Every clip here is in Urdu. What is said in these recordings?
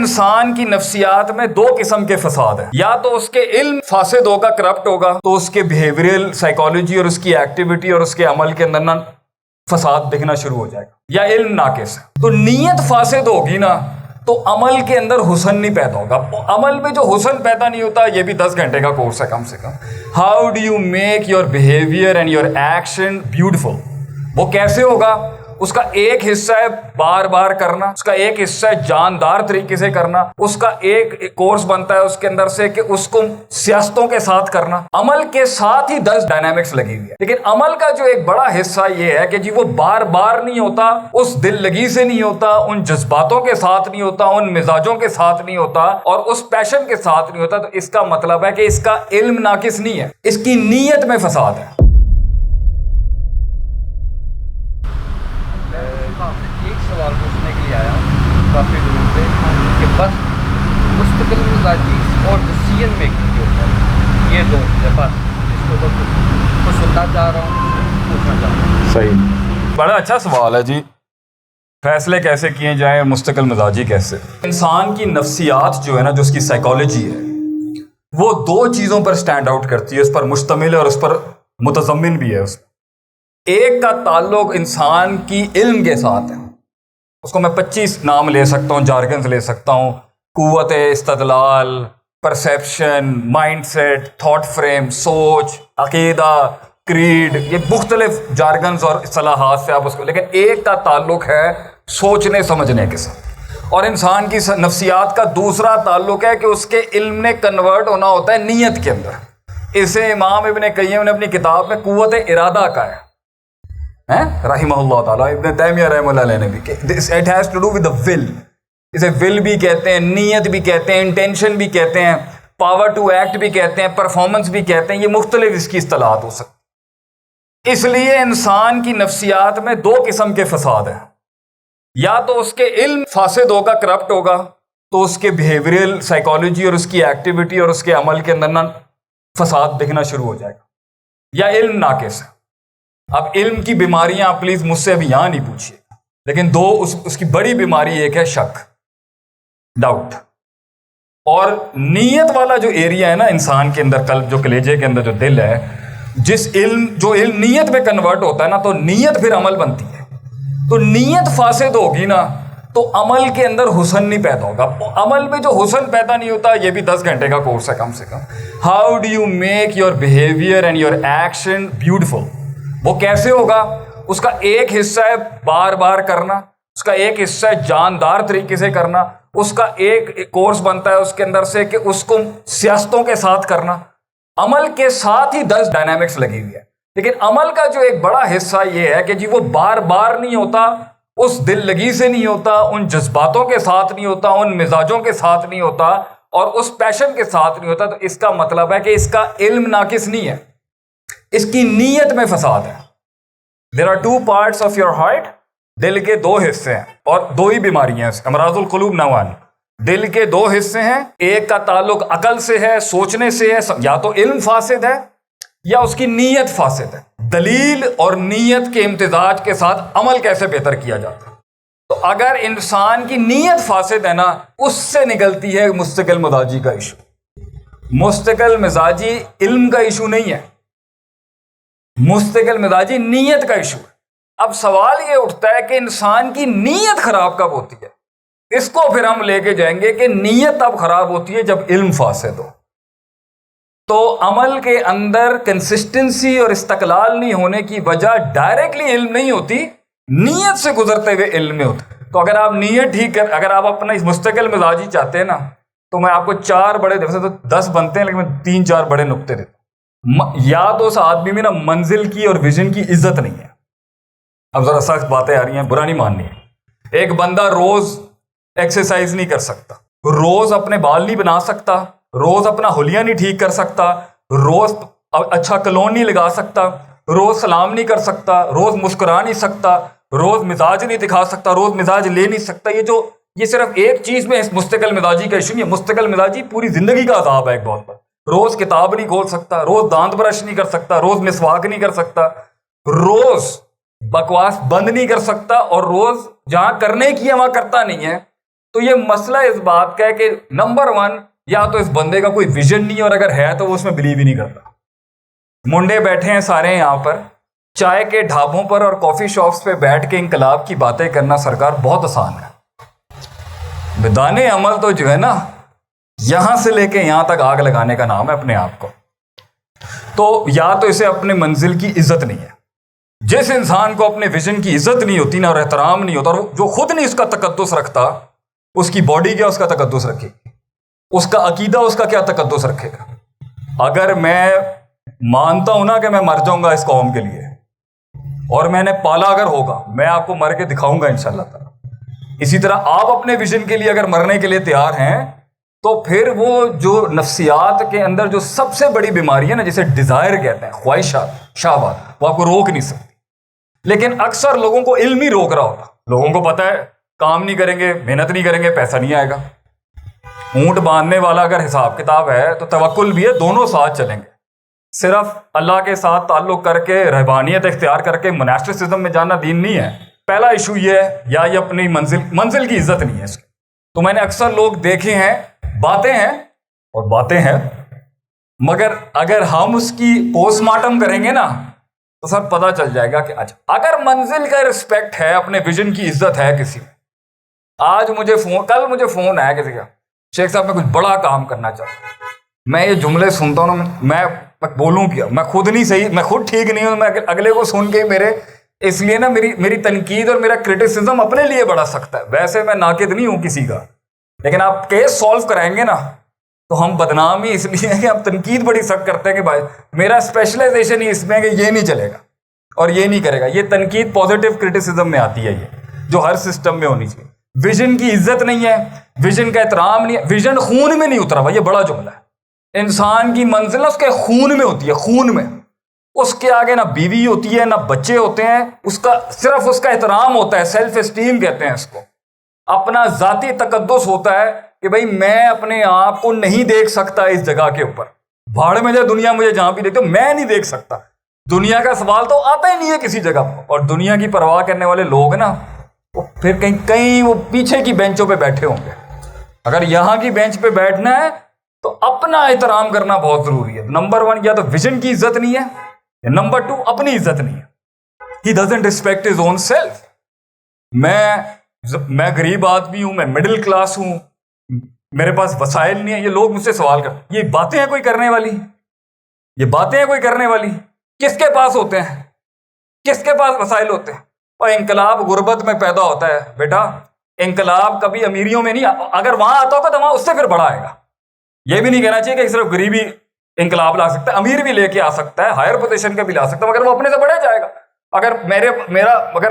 انسان کی نفسیات میں دو قسم کے فساد ہیں، یا تو اس کے علم فاسد ہوگا، کرپٹ ہوگا، تو اس کے بیہیویئرل سائیکالوجی اور اس کی ایکٹیویٹی اور اس کے عمل کے اندر نا فساد دکھنا شروع ہو جائے گا، یا علم ناقص ہے۔ تو نیت فاسد ہوگی نا تو عمل کے اندر حسن نہیں پیدا ہوگا۔ عمل میں جو حسن پیدا نہیں ہوتا، یہ بھی 10 گھنٹے کا کورس ہے کم سے کم۔ How do you make your behaviour and your action beautiful? وہ کیسے ہوگا؟ اس کا ایک حصہ ہے بار بار کرنا، اس کا ایک حصہ ہے جاندار طریقے سے کرنا، اس کا ایک کورس بنتا ہے اس کے اندر سے کہ اس کو سیاستوں کے ساتھ کرنا۔ عمل کے ساتھ ہی 10 ڈائنامکس لگی ہوئی ہے، لیکن عمل کا جو ایک بڑا حصہ یہ ہے کہ جی وہ بار بار نہیں ہوتا، اس دل لگی سے نہیں ہوتا، ان جذباتوں کے ساتھ نہیں ہوتا، ان مزاجوں کے ساتھ نہیں ہوتا، اور اس پیشن کے ساتھ نہیں ہوتا۔ تو اس کا مطلب ہے کہ اس کا علم ناقص نہیں ہے، اس کی نیت میں فساد ہے۔ ایک سوال پوچھنے کے لیے آیا ہوں کافی دنوں سے کہ بس مستقل مزاجی اور ڈیسیژن میکنگ کے اوپر یہ دو چیزیں بس اس کے اوپر کچھ سننا چاہ رہا ہوں، پوچھنا چاہ رہا ہوں۔ صحیح، بڑا اچھا سوال ہے جی، فیصلے کیسے کیے جائیں، مستقل مزاجی کیسے؟ انسان کی نفسیات جو ہے نا، جو اس کی سائیکالوجی ہے، وہ دو چیزوں پر سٹینڈ آؤٹ کرتی ہے، اس پر مشتمل ہے اور اس پر متضمن بھی ہے۔ اس ایک کا تعلق انسان کی علم کے ساتھ ہے، اس کو میں 25 نام لے سکتا ہوں، جارگنز لے سکتا ہوں، قوت استدلال، perception, mind set, thought frame, سوچ، عقیدہ، کریڈ، یہ مختلف جارگنز اور اصطلاحات سے آپ اس کو، لیکن ایک کا تعلق ہے سوچنے سمجھنے کے ساتھ، اور انسان کی نفسیات کا دوسرا تعلق ہے کہ اس کے علم نے کنورٹ ہونا ہوتا ہے نیت کے اندر۔ اسے امام ابن قیم نے اپنی کتاب میں قوت ارادہ کا ہے رحمہ اللہ تعالیٰ، ابن تیمیہ رحمہ اللہ علیہ نے بھی کہ it has to do with the will, اسے ول بھی کہتے ہیں، نیت بھی کہتے ہیں، انٹینشن بھی کہتے ہیں، پاور ٹو ایکٹ بھی کہتے ہیں، پرفارمنس بھی کہتے ہیں، یہ مختلف اس کی اصطلاحات ہو سکتی۔ اس لیے انسان کی نفسیات میں دو قسم کے فساد ہیں، یا تو اس کے علم فاسد ہوگا، کرپٹ ہوگا، تو اس کے بیہیویئرل سائیکالوجی اور اس کی ایکٹیویٹی اور اس کے عمل کے اندر نا فساد دکھنا شروع ہو جائے گا، یا علم ناقص ہے۔ اب علم کی بیماریاں آپ پلیز مجھ سے ابھی یہاں نہیں پوچھیے، لیکن دو اس کی بڑی بیماری ایک ہے شک، ڈاؤٹ، اور نیت والا جو ایریا ہے نا انسان کے اندر، قلب جو کلیجے کے اندر جو دل ہے، جو علم نیت میں کنورٹ ہوتا ہے نا، تو نیت پھر عمل بنتی ہے۔ تو نیت فاسد ہوگی نا تو عمل کے اندر حسن نہیں پیدا ہوگا۔ عمل میں جو حسن پیدا نہیں ہوتا، یہ بھی 10 گھنٹے کا کورس ہے کم سے کم۔ How do you make your behaviour and your action beautiful? وہ کیسے ہوگا؟ اس کا ایک حصہ ہے بار بار کرنا، اس کا ایک حصہ ہے جاندار طریقے سے کرنا، اس کا ایک کورس بنتا ہے اس کے اندر سے کہ اس کو سیاستوں کے ساتھ کرنا۔ عمل کے ساتھ ہی 10 ڈائنامکس لگی ہوئی ہے، لیکن عمل کا جو ایک بڑا حصہ یہ ہے کہ جی وہ بار بار نہیں ہوتا، اس دل لگی سے نہیں ہوتا، ان جذباتوں کے ساتھ نہیں ہوتا، ان مزاجوں کے ساتھ نہیں ہوتا، اور اس پیشن کے ساتھ نہیں ہوتا۔ تو اس کا مطلب ہے کہ اس کا علم ناقص نہیں ہے، اس کی نیت میں فساد ہے۔ There are two parts of your heart، دل کے دو حصے ہیں، اور دو ہی بیماریاں ہیں، امراض القلوب نوعان۔ دل کے دو حصے ہیں، ایک کا تعلق عقل سے ہے، سوچنے سے ہے، یا تو علم فاسد ہے یا اس کی نیت فاسد ہے۔ دلیل اور نیت کے امتزاج کے ساتھ عمل کیسے بہتر کیا جاتا ہے؟ تو اگر انسان کی نیت فاسد ہے نا، اس سے نکلتی ہے مستقل مزاجی کا ایشو۔ مستقل مزاجی علم کا ایشو نہیں ہے، مستقل مزاجی نیت کا ایشو ہے۔ اب سوال یہ اٹھتا ہے کہ انسان کی نیت خراب کب ہوتی ہے؟ اس کو پھر ہم لے کے جائیں گے کہ نیت تب خراب ہوتی ہے جب علم فاسد ہو۔ تو عمل کے اندر کنسسٹنسی اور استقلال نہیں ہونے کی وجہ ڈائریکٹلی علم نہیں ہوتی، نیت سے گزرتے ہوئے علم میں ہوتا ہے۔ تو اگر آپ نیت ٹھیک کر، اگر آپ اپنا مستقل مزاجی چاہتے ہیں نا، تو میں آپ کو 4 بڑے، ویسے تو 10 بنتے ہیں لیکن میں 3-4 بڑے نقطے دیتا ہوں۔ یا تو اس آدمی میں نا منزل کی اور ویژن کی عزت نہیں ہے۔ اب ذرا سخت باتیں آ رہی ہیں، برا نہیں ماننی ہے۔ ایک بندہ روز ایکسرسائز نہیں کر سکتا، روز اپنے بال نہیں بنا سکتا، روز اپنا حلیہ نہیں ٹھیک کر سکتا، روز اچھا کلون نہیں لگا سکتا، روز سلام نہیں کر سکتا، روز مسکرا نہیں سکتا، روز مزاج نہیں دکھا سکتا، روز مزاج لے نہیں سکتا۔ یہ صرف ایک چیز میں مستقل مزاجی کا ایشو نہیں ہے، مستقل مزاجی پوری زندگی کا عذاب ہے ایک بہت بڑا۔ روز کتاب نہیں کھول سکتا، روز دانت برش نہیں کر سکتا، روز مسواک نہیں کر سکتا، روز بکواس بند نہیں کر سکتا، اور روز جہاں کرنے کی ہے وہاں کرتا نہیں ہے۔ تو یہ مسئلہ اس بات کا ہے کہ نمبر 1 یا تو اس بندے کا کوئی ویژن نہیں ہے، اور اگر ہے تو وہ اس میں بلیو ہی نہیں کرتا۔ منڈے بیٹھے ہیں سارے یہاں پر، چائے کے ڈھابوں پر اور کافی شاپس پہ بیٹھ کے انقلاب کی باتیں کرنا سرکار بہت آسان ہے۔ میدان عمل تو جو ہے نا، یہاں سے لے کے یہاں تک آگ لگانے کا نام ہے اپنے آپ کو۔ تو یا تو اسے اپنے منزل کی عزت نہیں ہے، جس انسان کو اپنے ویژن کی عزت نہیں ہوتی نا، اور احترام نہیں ہوتا، اور جو خود نہیں اس کا تقدس رکھتا، اس کی باڈی کیا اس کا تقدس رکھے گی، اس کا عقیدہ اس کا کیا تقدس رکھے گا۔ اگر میں مانتا ہوں نا کہ میں مر جاؤں گا اس قوم کے لیے، اور میں نے پالا اگر ہوگا، میں آپ کو مر کے دکھاؤں گا انشاءاللہ تعالی۔ اسی طرح آپ اپنے ویژن کے لیے اگر مرنے کے لیے تیار ہیں، تو پھر وہ جو نفسیات کے اندر جو سب سے بڑی بیماری ہے نا، جسے ڈیزائر کہتے ہیں، خواہشات، شہوات، وہ آپ کو روک نہیں سکتی۔ لیکن اکثر لوگوں کو علم ہی روک رہا ہوتا۔ لوگوں کو پتہ ہے کام نہیں کریں گے، محنت نہیں کریں گے، پیسہ نہیں آئے گا۔ اونٹ باندھنے والا اگر حساب کتاب ہے تو توکل بھی ہے، دونوں ساتھ چلیں گے۔ صرف اللہ کے ساتھ تعلق کر کے رہبانیت اختیار کر کے مناسٹسزم میں جانا دین نہیں ہے۔ پہلا ایشو یہ ہے، یا یہ اپنی منزل کی عزت نہیں ہے اس کی۔ تو میں نے اکثر لوگ دیکھے ہیں، باتیں ہیں اور باتیں ہیں، مگر اگر ہم اس کی پوسٹ مارٹم کریں گے نا تو سر پتہ چل جائے گا کہ اچھا اگر منزل کا رسپیکٹ ہے، اپنے ویژن کی عزت ہے کسی میں۔ آج کل مجھے فون آیا کسی کا، شیخ صاحب میں کچھ بڑا کام کرنا چاہتا ہوں۔ میں یہ جملے سنتا ہوں نا، میں بولوں کیا، میں خود نہیں صحیح، میں خود ٹھیک نہیں ہوں، میں اگلے کو سن کے میرے، اس لیے نا میری تنقید اور میرا کرٹیسزم اپنے لیے بڑا سخت ہے۔ ویسے میں ناقد نہیں ہوں کسی کا، لیکن آپ کیس سالو کرائیں گے نا تو ہم بدنام ہی اس لیے ہیں کہ ہم تنقید بڑی سخت کرتے ہیں کہ بھائی میرا اسپیشلائزیشن ہی اس میں ہے کہ یہ نہیں چلے گا اور یہ نہیں کرے گا۔ یہ تنقید پازیٹیو کرٹیسزم میں آتی ہے، یہ جو ہر سسٹم میں ہونی چاہیے۔ ویژن کی عزت نہیں ہے، ویژن کا احترام نہیں ہے، ویژن خون میں نہیں اترا ہوا، یہ بڑا جملہ ہے۔ انسان کی منزل اس کے خون میں ہوتی ہے، خون میں۔ اس کے آگے نہ بیوی ہوتی ہے، نہ بچے ہوتے ہیں، صرف اس کا احترام ہوتا ہے، سیلف اسٹیم کہتے ہیں اس کو۔ اپنا ذاتی تقدس ہوتا ہے کہ بھئی میں اپنے آپ کو نہیں دیکھ سکتا اس جگہ کے اوپر، بھاڑ میں جائے دنیا مجھے جہاں بھی دیکھتے ہو، میں نہیں دیکھ سکتا۔ دنیا کا سوال تو آتا ہی نہیں ہے کسی جگہ پر۔ اور دنیا کی پرواہ کرنے والے لوگ نا، وہ پھر کہیں وہ پیچھے کی بینچوں پہ بیٹھے ہوں گے۔ اگر یہاں کی بینچ پہ بیٹھنا ہے تو اپنا احترام کرنا بہت ضروری ہے۔ نمبر 1 یا تو ویژن کی عزت نہیں ہے، یا نمبر 2 اپنی عزت نہیں ہے۔ He doesn't respect his own self۔ میں غریب آدمی ہوں، میں مڈل کلاس ہوں، میرے پاس وسائل نہیں ہیں۔ یہ لوگ مجھ سے سوال کرتے ہیں، یہ باتیں ہیں کوئی کرنے والی؟ یہ باتیں ہیں کوئی کرنے والی؟ کس کے پاس ہوتے ہیں؟ کس کے پاس وسائل ہوتے ہیں؟ اور انقلاب غربت میں پیدا ہوتا ہے بیٹا۔ انقلاب کبھی امیریوں میں نہیں، اگر وہاں آتا ہوگا تو وہاں اس سے پھر بڑا آئے گا۔ یہ بھی نہیں کہنا چاہیے کہ صرف غریبی انقلاب لا سکتا ہے، امیر بھی لے کے آ سکتا ہے، ہائر پوزیشن کا بھی لا سکتا ہے، مگر وہ اپنے سے بڑھے جائے گا۔ اگر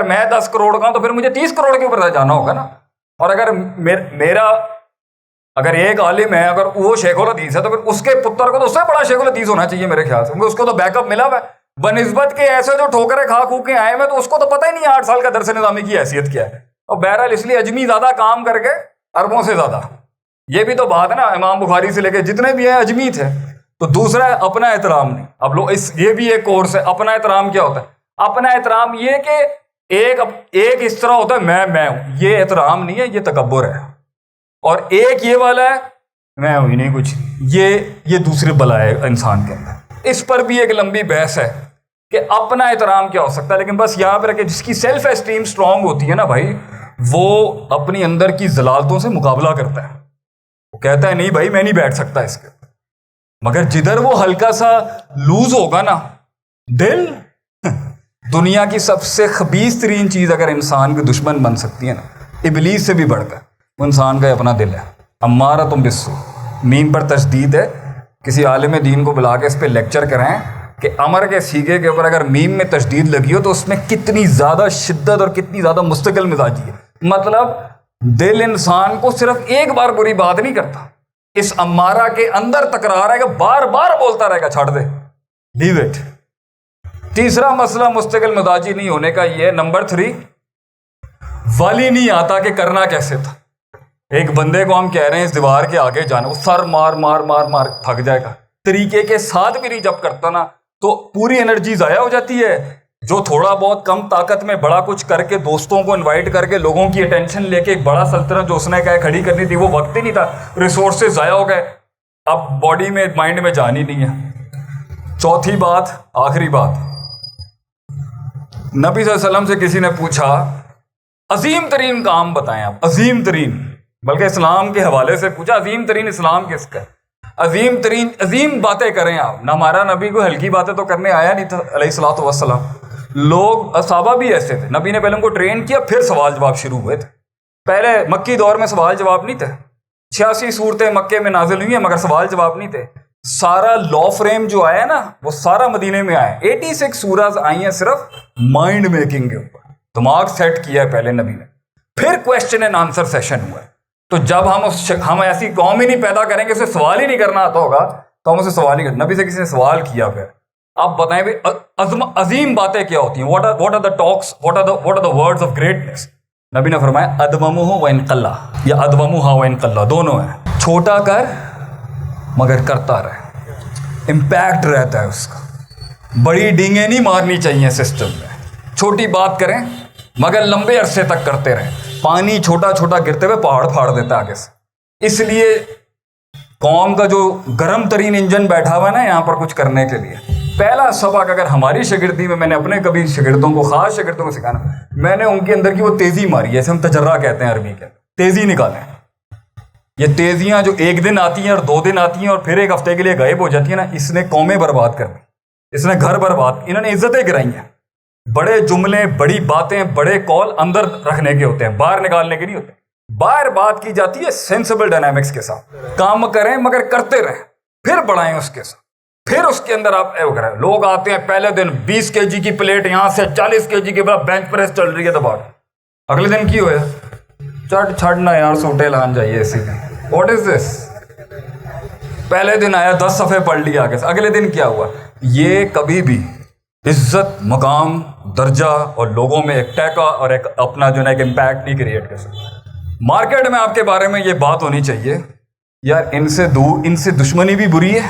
میں 10 کروڑ کا ہوں تو پھر مجھے 30 کروڑ کے اوپر جانا ہوگا نا۔ اور اگر ایک عالم ہے، اگر وہ شیخ الحدیث ہے، تو پھر اس کے پتر کو تو اس سے بڑا شیخ الحدیث ہونا چاہیے میرے خیال سے، کیونکہ اس کو تو بیک اپ ملا ہوا ہے بنسبت کے ایسے جو ٹھوکریں کھا کھو کے آئے ہیں، تو اس کو تو پتہ ہی نہیں 8 سال کا درس نظامی کی حیثیت کیا ہے۔ اور بہرحال اس لیے اجمی زیادہ کام کر کے اربوں سے زیادہ، یہ بھی تو بات ہے نا۔ امام بخاری سے لے کے جتنے بھی ہیں اجمی تھے۔ تو دوسرا ہے اپنا احترام نہیں۔ اب لوگ یہ بھی ایک کورس ہے، اپنا احترام کیا ہوتا ہے؟ اپنا احترام یہ کہ ایک اس طرح ہوتا ہے میں ہوں، یہ احترام نہیں ہے، یہ تکبر ہے۔ اور ایک یہ والا ہے میں ہوں ہی نہیں کچھ، یہ دوسری بلا ہے انسان کے اندر۔ اس پر بھی ایک لمبی بحث ہے کہ اپنا احترام کیا ہو سکتا ہے، لیکن بس یہاں پہ رکھے جس کی سیلف اسٹیم اسٹرانگ ہوتی ہے نا بھائی، وہ اپنی اندر کی ضلالتوں سے مقابلہ کرتا ہے۔ وہ کہتا ہے نہیں بھائی میں نہیں بیٹھ سکتا اس کے، مگر جدھر وہ ہلکا سا لوز ہوگا نا دل، دنیا کی سب سے خبیث ترین چیز اگر انسان کی دشمن بن سکتی ہے نا، ابلیس سے بھی بڑھ کر، وہ انسان کا اپنا دل ہے۔ امارۃ بالسوء، میم پر تشدید ہے۔ کسی عالم دین کو بلا کے اس پہ لیکچر کرائیں کہ امر کے سیگے کے اوپر اگر میم میں تشدید لگی ہو تو اس میں کتنی زیادہ شدت اور کتنی زیادہ مستقل مزاجی ہے۔ مطلب دل انسان کو صرف ایک بار بری بات نہیں کرتا، اس امارہ کے اندر تکرار ہے کہ بار بار بولتا رہے گا، چھاڑ دے، لیو اٹ۔ تیسرا مسئلہ مستقل مزاجی نہیں ہونے کا یہ ہے، نمبر 3، والی نہیں آتا کہ کرنا کیسے تھا۔ ایک بندے کو ہم کہہ رہے ہیں اس دیوار کے آگے جانا، وہ سر مار مار مار مار تھک جائے گا، طریقے کے ساتھ بھی نہیں جب کرتا نا تو پوری انرجی ضائع ہو جاتی ہے، جو تھوڑا بہت کم طاقت میں بڑا کچھ کر کے دوستوں کو انوائٹ کر کے لوگوں کی اٹینشن لے کے ایک بڑا سلطنت جو اس نے کہا کھڑی کرنی تھی، وہ وقت ہی نہیں تھا، ریسورسز ضائع ہو گئے، اب باڈی میں مائنڈ میں جان ہی نہیں ہے۔ چوتھی بات، آخری بات، نبی صلی اللہ علیہ وسلم سے کسی نے پوچھا عظیم ترین کام بتائیں آپ، عظیم ترین، بلکہ اسلام کے حوالے سے پوچھا عظیم ترین اسلام کس کا ہے، عظیم ترین عظیم باتیں کریں آپ۔ نہ ہمارا نبی کو ہلکی باتیں تو کرنے آیا نہیں تھا علیہ الصلوۃ والسلام، لوگ صحابہ بھی ایسے تھے، نبی نے پہلے ان کو ٹرین کیا، پھر سوال جواب شروع ہوئے تھے۔ پہلے مکی دور میں سوال جواب نہیں تھے، 86 صورتیں مکے میں نازل ہوئی ہیں مگر سوال جواب نہیں تھے۔ سارا لا فریم جو آیا نا وہ سارا مدینے میں آیا، 86 سورز آئی ہیں صرف مائنڈ میکنگ کے اوپر، دماغ سیٹ کیا ہے پہلے نبی نے، پھر کویسچن اینڈ آنسر سیشن ہوا ہے۔ تو جب ہم ایسی قوم ہی نہیں پیدا کریں گے، اسے سوال ہی نہیں کرنا آتا ہوگا تو ہم اسے سوال نہیں کریں۔ نبی سے کسی نے سوال کیا، پھر آپ بتائیں بھائی عظیم باتیں کیا ہوتی ہیں، what are the talks, what are the words of greatness؟ نبی نے فرمایا ادومہ و انقلہ، یا ادومہ و انقلہ، دونوں ہیں، چھوٹا کر مگر کرتا رہے، امپیکٹ رہتا ہے اس کا، بڑی ڈینگیں نہیں مارنی چاہیے سسٹم میں، چھوٹی بات کریں مگر لمبے عرصے تک کرتے رہیں۔ پانی چھوٹا چھوٹا گرتے ہوئے پہاڑ پھاڑ دیتا ہے آگے سے، اس لیے قوم کا جو گرم ترین انجن بیٹھا ہوا ہے نا یہاں پر کچھ کرنے کے لیے، پہلا سبق اگر ہماری شاگردی میں نے اپنے کبھی شاگردوں کو، خاص شاگردوں کو سکھانا، میں نے ان کے اندر کی وہ تیزی ماری، جیسے ہم تجرہ کہتے ہیں عربی کے، تیزی نکالیں۔ یہ تیزیاں جو ایک دن آتی ہیں اور 2 دن آتی ہیں اور پھر ایک ہفتے کے لیے غائب ہو جاتی ہیں نا، اس نے قومیں برباد کر دی، اس نے گھر برباد، انہوں نے عزتیں گرائی ہیں۔ بڑے جملے، بڑی باتیں، بڑے کال اندر رکھنے کے ہوتے ہیں، باہر نکالنے کے نہیں ہوتے۔ باہر بات کی جاتی ہے سینسیبل ڈائنامکس کے ساتھ، کام کریں مگر کرتے رہیں، پھر بڑھائیں اس کے ساتھ، پھر اس کے اندر آپ کریں۔ لوگ آتے ہیں پہلے دن 20 kg کی پلیٹ یہاں سے 40 kg کی بینچ پریس چل رہی ہے دبا، اگلے دن کی ہوئے چٹ چھڑنا یار سوٹے لان جائیے اسی میں، واٹ از دس؟ پہلے دن آیا 10 صفحے پڑھ لیا آگے سے، اگلے دن کیا ہوا؟ یہ کبھی بھی عزت، مقام، درجہ اور لوگوں میں ایک ٹیکا اور ایک اپنا جو ہے ایک امپیکٹ نہیں کریٹ کر سکتا۔ مارکیٹ میں آپ کے بارے میں یہ بات ہونی چاہیے یار ان سے دشمنی بھی بری ہے،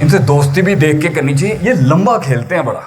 ان سے دوستی بھی دیکھ کے کرنی چاہیے، یہ لمبا کھیلتے ہیں بڑا۔